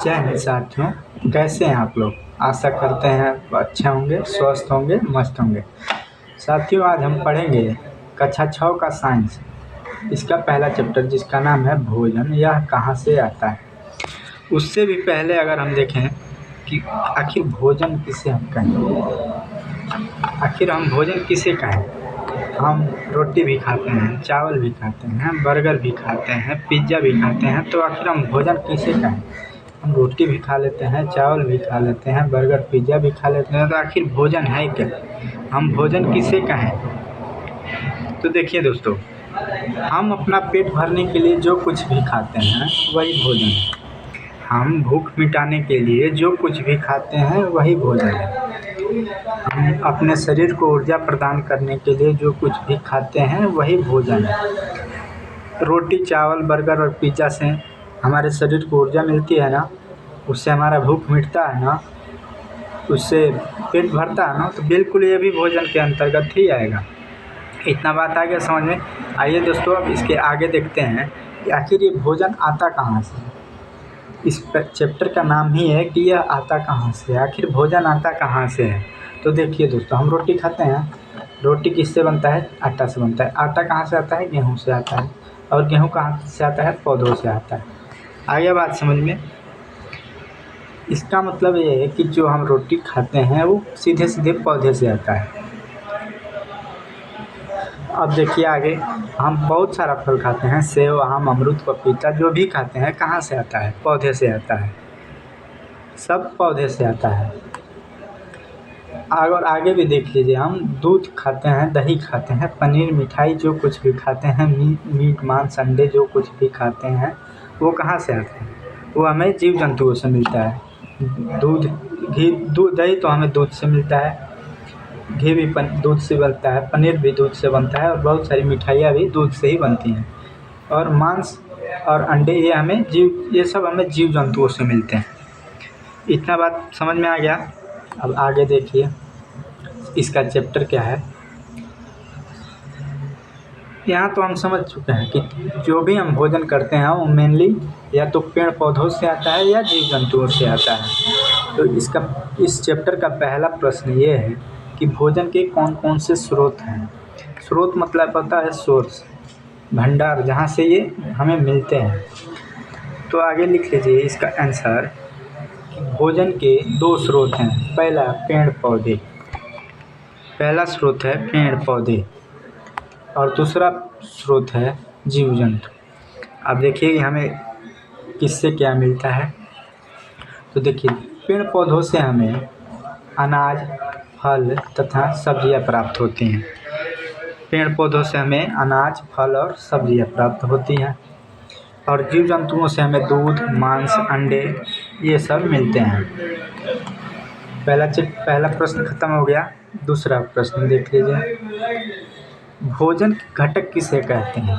जय हिंद साथियों। कैसे हैं आप लोग? आशा करते हैं अच्छे होंगे, स्वस्थ होंगे, मस्त होंगे। साथियों, आज हम पढ़ेंगे कक्षा 6 का साइंस। इसका पहला चैप्टर जिसका नाम है भोजन, यह कहाँ से आता है। उससे भी पहले अगर हम देखें कि आखिर भोजन किसे हम कहें, आखिर हम भोजन किसे कहें। हम रोटी भी खाते हैं, चावल भी खाते हैं, बर्गर भी खाते हैं, पिज्ज़ा भी खाते हैं, तो आखिर हम भोजन किसे कहें। हम रोटी भी खा लेते हैं, चावल भी खा लेते हैं, बर्गर पिज्ज़ा भी खा लेते हैं, तो आखिर भोजन है क्या? हम भोजन किसे कहें? तो देखिए दोस्तों, हम अपना पेट भरने के लिए जो कुछ भी खाते हैं वही भोजन है। हम भूख मिटाने के लिए जो कुछ भी खाते हैं वही भोजन है। हम अपने शरीर को ऊर्जा प्रदान करने के लिए जो कुछ भी खाते हैं वही भोजन है। रोटी, चावल, बर्गर और पिज्ज़ा से हमारे शरीर को ऊर्जा मिलती है ना, उससे हमारा भूख मिटता है ना, उससे पेट भरता है ना, तो बिल्कुल ये भी भोजन के अंतर्गत ही आएगा। इतना बात आ गया समझ में। आइए दोस्तों, अब इसके आगे देखते हैं कि आखिर ये भोजन आता कहाँ से। इस चैप्टर का नाम ही है कि यह आता कहाँ से, आखिर भोजन आता कहाँ से है। तो देखिए दोस्तों, हम रोटी खाते हैं। रोटी किससे बनता है? आटा से बनता है। आटा कहाँ से आता है? गेहूँ से आता है। और गेहूँ कहाँ से आता है? पौधों से आता है। आ गया बात समझ में। इसका मतलब ये है कि जो हम रोटी खाते हैं वो सीधे सीधे पौधे से आता है। अब देखिए आगे, हम बहुत सारा फल खाते हैं, सेब, आम, अमरूद, पपीता, जो भी खाते हैं कहाँ से आता है? पौधे से आता है। सब पौधे से आता है। और आगे भी देख लीजिए, हम दूध खाते हैं, दही खाते हैं, पनीर, मिठाई, जो कुछ भी खाते हैं, मीट, मांस, अंडे, जो कुछ भी खाते हैं वो कहाँ से आते हैं? वो हमें जीव जंतुओं से मिलता है। दूध, घी, दही तो हमें दूध से मिलता है, घी भी दूध से बनता है, पनीर भी दूध से बनता है, और बहुत सारी मिठाइयाँ भी दूध से ही बनती हैं। और मांस और अंडे ये सब हमें जीव जंतुओं से मिलते हैं। इतना बात समझ में आ गया। अब आगे देखिए, इसका चैप्टर क्या है। यहाँ तो हम समझ चुके हैं कि जो भी हम भोजन करते हैं वो मेनली या तो पेड़ पौधों से आता है या जीव जंतुओं से आता है। तो इस चैप्टर का पहला प्रश्न ये है कि भोजन के कौन कौन से स्रोत हैं। स्रोत मतलब पता है, सोर्स, भंडार, जहाँ से ये हमें मिलते हैं। तो आगे लिख लीजिए इसका आंसर कि भोजन के 2 स्रोत हैं। पहला पेड़ पौधे, पहला स्रोत है पेड़ पौधे, और दूसरा स्रोत है जीव जंतु। अब देखिए हमें किससे क्या मिलता है। तो देखिए, पेड़ पौधों से हमें अनाज, फल तथा सब्जियां प्राप्त होती हैं। पेड़ पौधों से हमें अनाज, फल और सब्जियां प्राप्त होती हैं। और जीव जंतुओं से हमें दूध, मांस, अंडे, ये सब मिलते हैं। पहला प्रश्न खत्म हो गया। दूसरा प्रश्न देख लीजिए, भोजन के घटक किसे कहते हैं।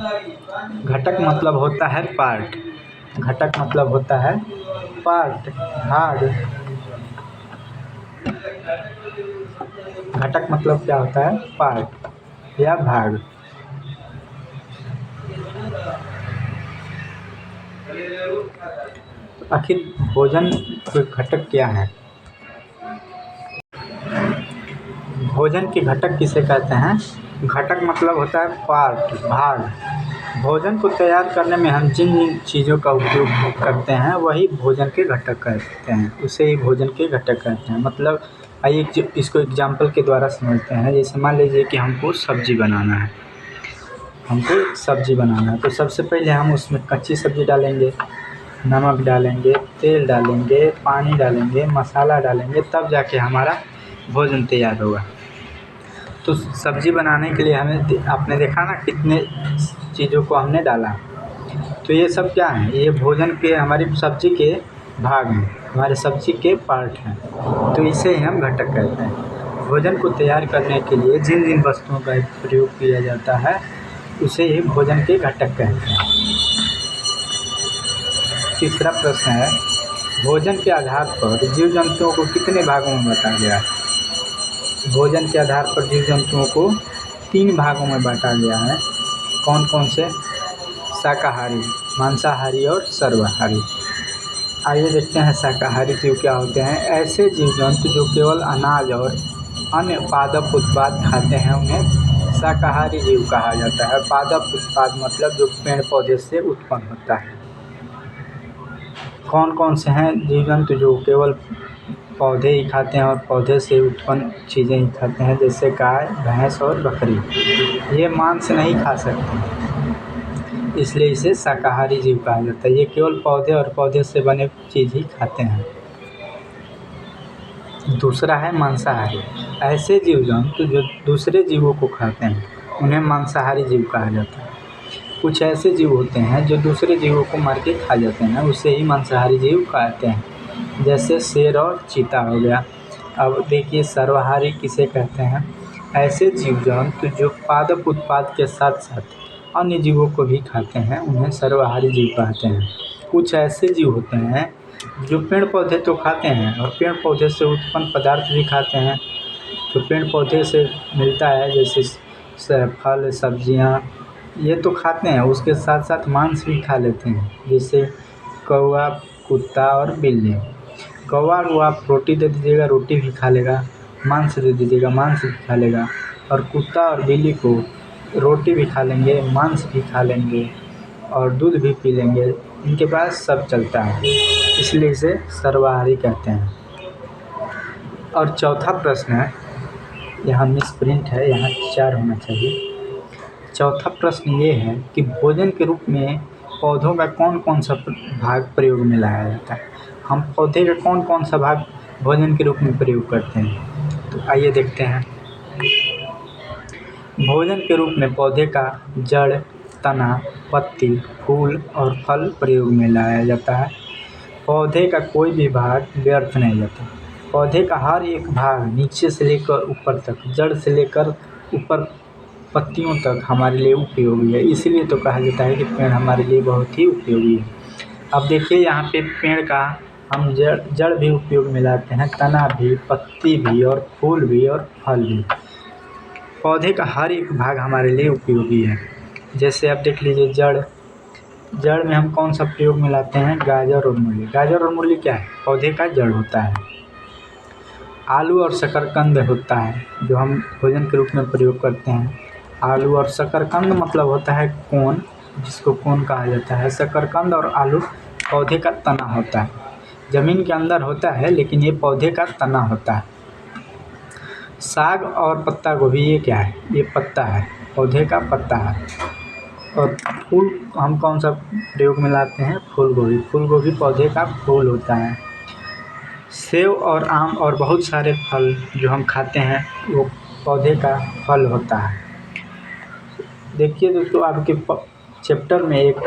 घटक मतलब होता है पार्ट। घटक मतलब होता है पार्ट, भाग। घटक मतलब क्या होता है? पार्ट या भाग। तो आखिर भोजन के घटक क्या है? भोजन के घटक किसे कहते हैं? घटक मतलब होता है पार्ट, भाग। भोजन को तैयार करने में हम जिन जिन चीज़ों का उपयोग करते हैं वही भोजन के घटक कहते हैं, उसे ही भोजन के घटक कहते हैं। मतलब आइए इसको एग्जाम्पल के द्वारा समझते हैं। जैसे मान लीजिए कि हमको सब्जी बनाना है, तो सबसे पहले हम उसमें कच्ची सब्जी डालेंगे, नमक डालेंगे, तेल डालेंगे, पानी डालेंगे, मसाला डालेंगे, तब जाके हमारा भोजन तैयार होगा। तो सब्ज़ी बनाने के लिए आपने देखा ना कितने चीज़ों को हमने डाला। तो ये सब क्या है? ये भोजन के, हमारी सब्ज़ी के भाग हैं, हमारे सब्ज़ी के पार्ट हैं। तो इसे ही हम घटक कहते हैं। भोजन को तैयार करने के लिए जिन जिन वस्तुओं का प्रयोग किया जाता है उसे ही भोजन के घटक कहते हैं। तीसरा प्रश्न है, भोजन के आधार पर जीव जंतुओं को कितने भागों में बांटा गया है। भोजन के आधार पर जीव जंतुओं को 3 भागों में बांटा गया है। कौन कौन से? शाकाहारी, मांसाहारी और सर्वाहारी। आइए देखते हैं शाकाहारी जीव क्या होते हैं। ऐसे जीव जंतु जो केवल अनाज और अन्य पादप उत्पाद खाते हैं उन्हें शाकाहारी जीव कहा जाता है। पादप उत्पाद मतलब जो पेड़ पौधे से उत्पन्न होता है। कौन कौन से हैं जीव जंतु जो केवल पौधे ही खाते हैं और पौधे से उत्पन्न चीज़ें ही खाते हैं, जैसे गाय, भैंस और बकरी। ये मांस नहीं खा सकते, इसलिए इसे शाकाहारी जीव कहा जाता है। ये केवल पौधे और पौधे से बने चीज़ ही खाते हैं। दूसरा है मांसाहारी। ऐसे जीव जंतु जो दूसरे जीवों को खाते हैं उन्हें मांसाहारी जीव कहा जाता है। कुछ ऐसे जीव होते हैं जो दूसरे जीवों को मार के खा जाते हैं, उसे ही मांसाहारी जीव कहते हैं, जैसे शेर और चीता हो गया। अब देखिए सर्वाहारी किसे कहते हैं। ऐसे जीव जंतु जो पादप उत्पाद के साथ साथ अन्य जीवों को भी खाते हैं उन्हें सर्वाहारी जीव कहते हैं। कुछ ऐसे जीव होते हैं जो पेड़ पौधे तो खाते हैं और पेड़ पौधे से उत्पन्न पदार्थ भी खाते हैं। तो पेड़ पौधे से मिलता है जैसे फल सब्जियां, ये तो खाते हैं, उसके साथ साथ मांस भी खा लेते हैं, जैसे कौवा, कुत्ता और बिल्ली। कौवा को आप रोटी दे दीजिएगा रोटी भी खा लेगा, मांस दे दीजिएगा मांस भी खा लेगा। और कुत्ता और बिल्ली को रोटी भी खा लेंगे, मांस भी खा लेंगे और दूध भी पी लेंगे, इनके पास सब चलता है, इसलिए इसे सर्वाहारी कहते हैं। और चौथा प्रश्न है, यहाँ मिसप्रिंट है, यहाँ 4 होना चाहिए। चौथा प्रश्न ये है कि भोजन के रूप में पौधों का कौन कौन सा भाग प्रयोग में लाया जाता है। हम पौधे का कौन कौन सा भाग भोजन के रूप में प्रयोग करते हैं, तो आइए देखते हैं। भोजन के रूप में पौधे का जड़, तना, पत्ती, फूल और फल प्रयोग में लाया जाता है। पौधे का कोई भी भाग व्यर्थ नहीं जाता। पौधे का हर एक भाग नीचे से लेकर ऊपर तक, जड़ से लेकर ऊपर पत्तियों तक हमारे लिए उपयोगी है, इसीलिए तो कहा जाता है कि पेड़ हमारे लिए बहुत ही उपयोगी है। अब देखिए यहाँ पे पेड़ का हम जड़ भी उपयोग में लाते हैं, तना भी, पत्ती भी और फूल भी और फल भी। पौधे का हर एक भाग हमारे लिए उपयोगी है। जैसे आप देख लीजिए जड़ में हम कौन सा प्रयोग में लाते हैं, गाजर और मूली। गाजर और मूली क्या है, पौधे का जड़ होता है। आलू और शकरकंद होता है जो हम भोजन के रूप में प्रयोग करते हैं। आलू और शकरकंद मतलब होता है कोन, जिसको कोन कहा जाता है। शकरकंद और आलू पौधे का तना होता है, ज़मीन के अंदर होता है लेकिन ये पौधे का तना होता है। साग और पत्ता गोभी ये क्या है, ये पत्ता है, पौधे का पत्ता है। और फूल हम कौन सा प्रयोग में लाते हैं, फूल गोभी। फूल गोभी पौधे का फूल होता है। सेब और आम और बहुत सारे फल जो हम खाते हैं वो पौधे का फल होता है। देखिए दोस्तों आपके चैप्टर में एक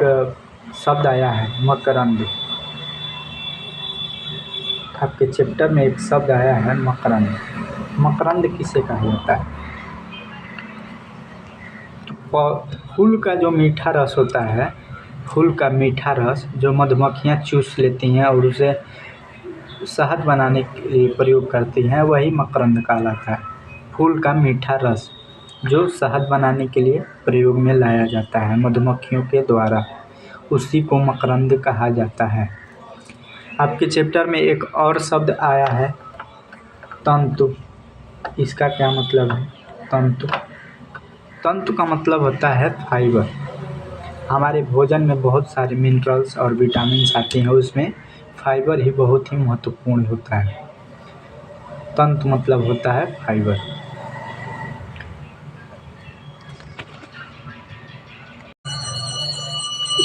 शब्द आया है मकरंद। आपके चैप्टर में एक शब्द आया है मकरंद। मकरंद किसे कहा जाता है, तो फूल का जो मीठा रस होता है, फूल का मीठा रस जो मधुमक्खियाँ चूस लेती हैं और उसे शहद बनाने के लिए प्रयोग करती हैं, वही मकरंद कहलाता है। फूल का मीठा रस जो शहद बनाने के लिए प्रयोग में लाया जाता है मधुमक्खियों के द्वारा, उसी को मकरंद कहा जाता है। आपके चैप्टर में एक और शब्द आया है तंतु। इसका क्या मतलब है, तंतु। तंतु का मतलब होता है फाइबर। हमारे भोजन में बहुत सारे मिनरल्स और विटामिन्स आते हैं, उसमें फाइबर ही बहुत ही महत्वपूर्ण होता है। तंतु मतलब होता है फाइबर।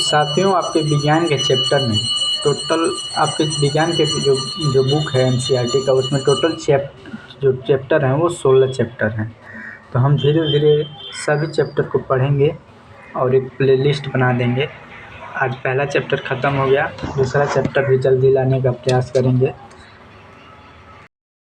साथियों आपके विज्ञान के चैप्टर में टोटल, आपके विज्ञान के जो बुक है एनसीईआरटी का, उसमें टोटल जो चैप्टर हैं वो 16 चैप्टर हैं। तो हम धीरे धीरे सभी चैप्टर को पढ़ेंगे और एक प्लेलिस्ट बना देंगे। आज पहला चैप्टर ख़त्म हो गया, दूसरा चैप्टर भी जल्दी लाने का प्रयास करेंगे।